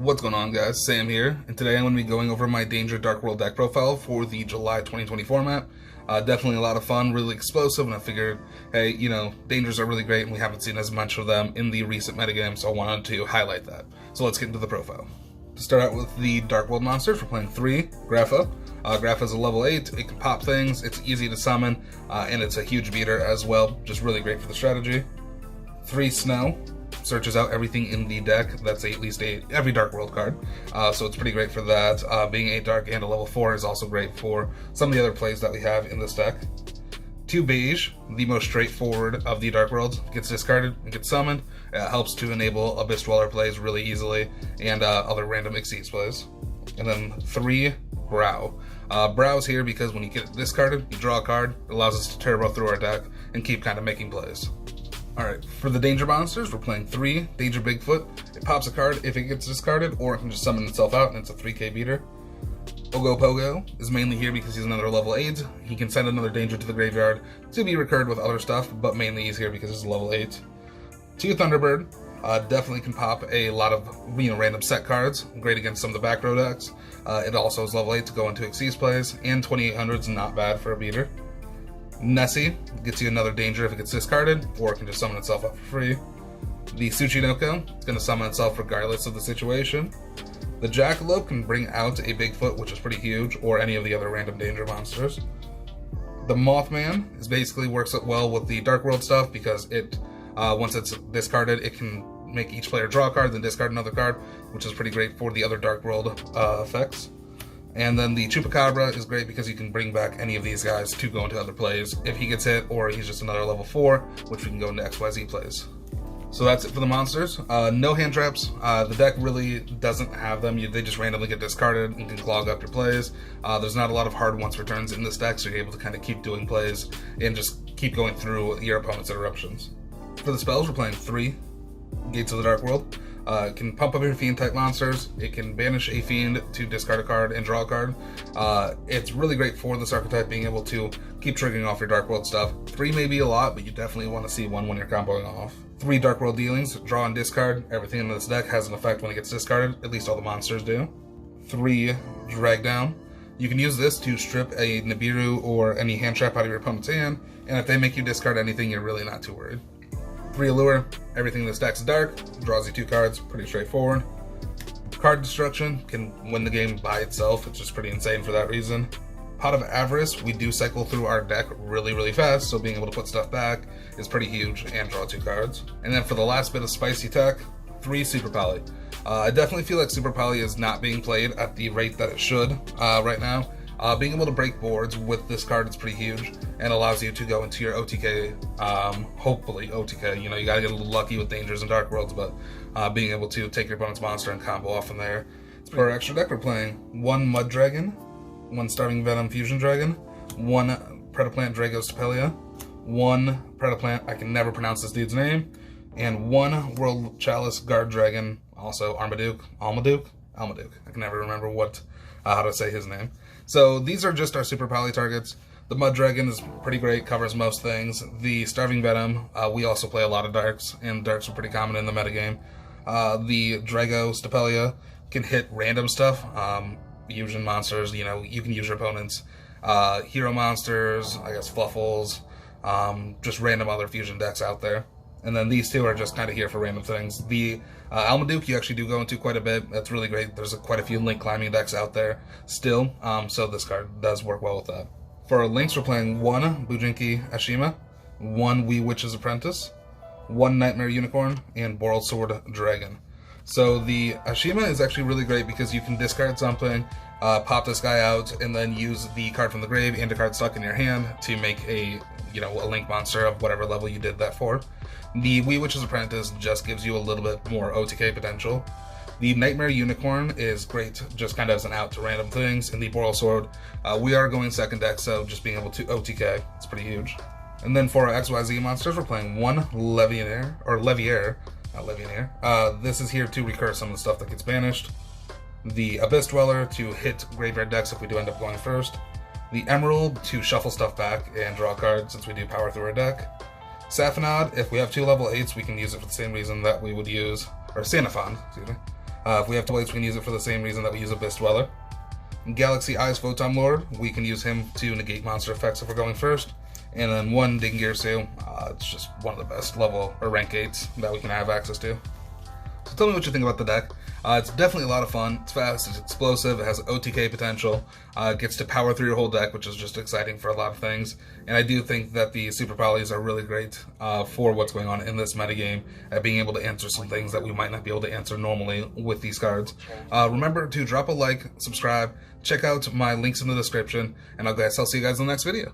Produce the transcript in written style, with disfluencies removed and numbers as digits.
What's going on, guys? Sam here, and today I'm going to be going over my Danger Darkworld deck profile for the July 2024 map. Definitely a lot of fun, really explosive, and I figured, hey, Dangers are really great, and we haven't seen as much of them in the recent metagame, so I wanted to highlight that. So let's get into the profile. To start out with the Darkworld monsters, we're playing 3 Grapha. Grapha is a level 8, it can pop things, it's easy to summon, and it's a huge beater as well, just really great for the strategy. 3 Snow. Searches out everything in the deck. That's at least every Darkworld card, so it's pretty great for that. Being 8 Dark and a level 4 is also great for some of the other plays that we have in this deck. 2 Beige, the most straightforward of the Darkworlds, gets discarded and gets summoned. Helps to enable Abyss Dweller plays really easily and other random Exceeds plays. And then 3 Brow. Brow's here because when you get discarded, you draw a card. It allows us to turbo through our deck and keep kind of making plays. Alright, for the Danger monsters, we're playing 3 Danger Bigfoot. It pops a card if it gets discarded, or it can just summon itself out, and it's a 3k beater. Ogopogo is mainly here because he's another level 8. He can send another Danger to the graveyard to be recurred with other stuff, but mainly he's here because he's level 8. 2 Thunderbird definitely can pop a lot of random set cards, great against some of the back row decks. It also is level 8 to go into Exceeds plays, and 2800 is not bad for a beater. Nessie gets you another Danger if it gets discarded, or it can just summon itself up for free. The Tsuchinoko is going to summon itself regardless of the situation. The Jackalope can bring out a Bigfoot, which is pretty huge, or any of the other random Danger monsters. The Mothman basically works well with the Darkworld stuff because it, once it's discarded, it can make each player draw a card, then discard another card, which is pretty great for the other Darkworld effects. And then the Chupacabra is great because you can bring back any of these guys to go into other plays if he gets hit, or he's just another level 4, which we can go into XYZ plays. So that's it for the monsters. No hand traps. The deck really doesn't have them. They just randomly get discarded and can clog up your plays. There's not a lot of hard once returns in this deck, so you're able to kind of keep doing plays and just keep going through your opponent's interruptions. For the spells, we're playing 3 Gates of the Darkworld. It can pump up your Fiend type monsters, it can banish a Fiend to discard a card and draw a card. It's really great for this archetype, being able to keep triggering off your Darkworld stuff. 3 may be a lot, but you definitely want to see 1 when you're comboing off. 3 Darkworld dealings, draw and discard. Everything in this deck has an effect when it gets discarded, at least all the monsters do. 3 Drag Down. You can use this to strip a Nibiru or any hand trap out of your opponent's hand, and if they make you discard anything, you're really not too worried. 3 Allure, everything in this deck's dark, draws you 2 cards, pretty straightforward. Card Destruction can win the game by itself, it's just pretty insane for that reason. Pot of Avarice, we do cycle through our deck really fast, so being able to put stuff back is pretty huge and draw 2 cards. And then for the last bit of spicy tech, 3 Super Poly. I definitely feel like Super Poly is not being played at the rate that it should right now. Being able to break boards with this card is pretty huge and allows you to go into your OTK, hopefully OTK. You gotta get a little lucky with Dangers and Darkworlds, but being able to take your opponent's monster and combo off from there. For our extra deck, we're playing 1 Mud Dragon, 1 Starving Venom Fusion Dragon, 1 Predaplant Dragos Tapelia, 1 Predaplant, I can never pronounce this dude's name, and 1 World Chalice Guard Dragon, also Almaduke. I can never remember how to say his name. So these are just our Super Poly targets. The Mud Dragon is pretty great, covers most things. The Starving Venom, we also play a lot of Darks, and Darks are pretty common in the metagame. The Dragos Tapelia can hit random stuff, fusion monsters, you can use your opponent's hero monsters, I guess Fluffles, just random other fusion decks out there. And then these 2 are just kind of here for random things. The Almaduke you actually do go into quite a bit. That's really great. There's quite a few link climbing decks out there still, so this card does work well with that. For our links, we're playing 1 Bujinki Ashima, 1 Wee Witch's Apprentice, 1 Nightmare Unicorn, and Boral Sword Dragon. So the Ashima is actually really great because you can discard something, pop this guy out, and then use the card from the grave and a card stuck in your hand to make a link monster of whatever level you did that for. The Wee Witch's Apprentice just gives you a little bit more OTK potential. The Nightmare Unicorn is great just kind of as an out to random things. And the Boral Sword, we are going second deck, so just being able to OTK, it's pretty huge. And then for our XYZ monsters, we're playing 1 Levianeer, not Levianeer. This is here to recur some of the stuff that gets banished. The Abyss Dweller to hit graveyard decks if we do end up going first. The Emerald to shuffle stuff back and draw cards since we do power through our deck. Saphanod, if we have 2 level 8s, we can use it for the same reason that we would use, or Sanafon, excuse me. If we have blades, we can use it for the same reason that we use Abyss Dweller. Galaxy Eyes Photon Lord, we can use him to negate monster effects if we're going first. And then one Dingirsu, it's just one of the best level or rank 8s that we can have access to. So tell me what you think about the deck. It's definitely a lot of fun. It's fast, it's explosive, it has OTK potential, it gets to power through your whole deck, which is just exciting for a lot of things. And I do think that the Super Polys are really great for what's going on in this metagame, at being able to answer some things that we might not be able to answer normally with these cards. Remember to drop a like, subscribe, check out my links in the description, and I'll see you guys in the next video.